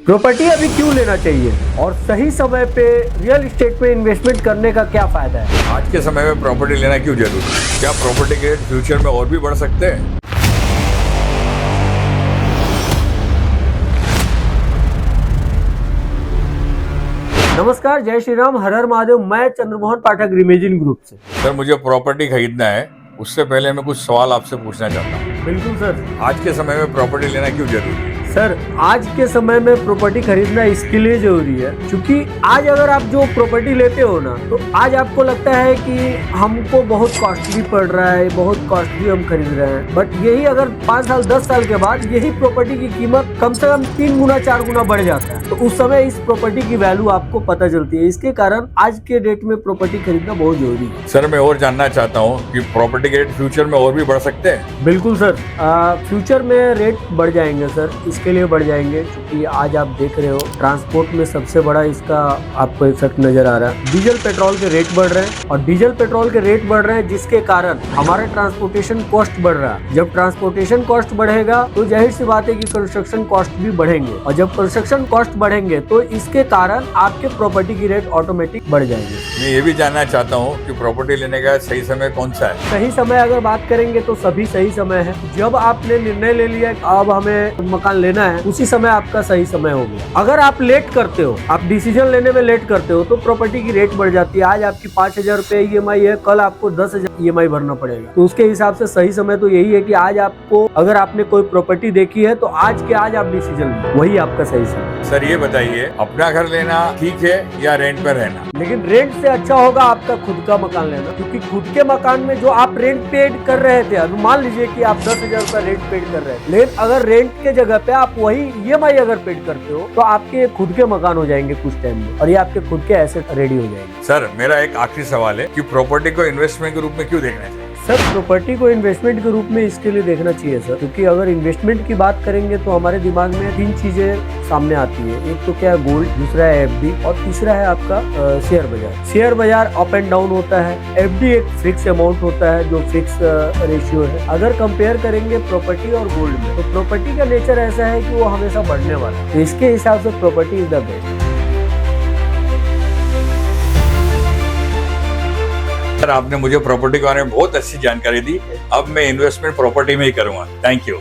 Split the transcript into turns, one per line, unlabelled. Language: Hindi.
प्रॉपर्टी अभी क्यों लेना चाहिए और सही समय पे रियल एस्टेट में इन्वेस्टमेंट करने का क्या फायदा है?
आज के समय में प्रॉपर्टी लेना क्यों जरूरी है? क्या प्रॉपर्टी के रेट फ्यूचर में और भी बढ़ सकते हैं?
नमस्कार, जय श्री राम, हर हर महादेव। मैं चंद्रमोहन पाठक, रिमेजिन ग्रुप से।
सर, मुझे प्रॉपर्टी खरीदना है, उससे पहले मैं कुछ सवाल आपसे पूछना चाहता हूँ।
बिल्कुल सर।
आज के समय में प्रॉपर्टी लेना क्यों जरूरी है?
सर, आज के समय में प्रॉपर्टी खरीदना इसके लिए जरूरी है क्योंकि आज अगर आप जो प्रॉपर्टी लेते हो ना, तो आज आपको लगता है कि हमको बहुत कॉस्टली पड़ रहा है, बहुत कॉस्टली हम खरीद रहे हैं। बट यही अगर 5 साल 10 साल के बाद यही प्रॉपर्टी की कीमत कम से कम 3 गुना 4 गुना बढ़ जाता है, तो उस समय इस प्रॉपर्टी की वैल्यू आपको पता चलती है। इसके कारण आज के डेट में प्रॉपर्टी खरीदना बहुत जरूरी है।
सर, मैं और जानना चाहता हूँ कि प्रॉपर्टी के रेट फ्यूचर में और भी बढ़ सकते हैं?
बिल्कुल सर, फ्यूचर में रेट बढ़ जाएंगे सर, इसके लिए बढ़ जाएंगे क्योंकि आज आप देख रहे हो ट्रांसपोर्ट में सबसे बड़ा इसका आपको इफेक्ट नजर आ रहा है। डीजल पेट्रोल के रेट बढ़ रहे हैं और डीजल पेट्रोल के रेट बढ़ रहे हैं, जिसके कारण हमारे ट्रांसपोर्टेशन कॉस्ट बढ़ रहा है। जब ट्रांसपोर्टेशन कॉस्ट बढ़ेगा तो जाहिर सी बात है कि कंस्ट्रक्शन कॉस्ट भी बढ़ेंगे, और जब कंस्ट्रक्शन कॉस्ट बढ़ेंगे तो इसके कारण आपके प्रॉपर्टी की रेट ऑटोमेटिक बढ़ जाएगी।
मैं ये भी जानना चाहता हूँ कि प्रॉपर्टी लेने का सही समय कौन सा है?
सही समय अगर बात करेंगे तो सभी सही समय है। जब आपने निर्णय ले लिया कि अब हमें मकान लेना है, उसी समय आपका सही समय हो गया। अगर आप लेट करते हो, आप डिसीजन लेने में लेट करते हो, तो प्रॉपर्टी की रेट बढ़ जाती है। आज आपकी 5,000 रुपए EMI है, कल आपको 10,000 EMI भरना पड़ेगा। तो उसके हिसाब से सही समय तो यही है कि आज आपको, अगर आपने कोई प्रॉपर्टी देखी है तो आज के आज आप डिसीजन लो, वही आपका सही समय।
सर, ये बताइए, अपना घर लेना ठीक है या रेंट पर रहना?
लेकिन रेंट से अच्छा होगा आपका खुद का मकान लेना, क्योंकि खुद के मकान में जो आप रेंट पेड कर रहे थे, अभी मान लीजिए कि आप 10,000 रुपए रेंट पेड कर रहे हैं, लेकिन अगर रेंट के जगह पे आप वही EMI अगर पेड करते हो तो आपके खुद के मकान हो जाएंगे कुछ टाइम में, और ये आपके खुद के एसेट रेडी हो जाएंगे।
सर, मेरा एक आखिरी सवाल है कि प्रॉपर्टी को इन्वेस्टमेंट के रूप में क्यों देखना चाहिए?
सर, प्रॉपर्टी को इन्वेस्टमेंट के रूप में इसके लिए देखना चाहिए सर, क्योंकि अगर इन्वेस्टमेंट की बात करेंगे तो हमारे दिमाग में 3 चीजें सामने आती है। एक तो क्या है, गोल्ड, दूसरा है FD, और तीसरा है आपका शेयर बाजार। शेयर बाजार अप एंड डाउन होता है, FD एक फिक्स अमाउंट होता है जो फिक्स रेशियो है। अगर कंपेयर करेंगे प्रॉपर्टी और गोल्ड में, तो प्रॉपर्टी का नेचर ऐसा है कि वो हमेशा बढ़ने वाला है, तो इसके हिसाब से property is the best.
Sir, आपने मुझे प्रॉपर्टी के बारे में बहुत अच्छी जानकारी दी। अब मैं इन्वेस्टमेंट प्रॉपर्टी में ही करूंगा। Thank you.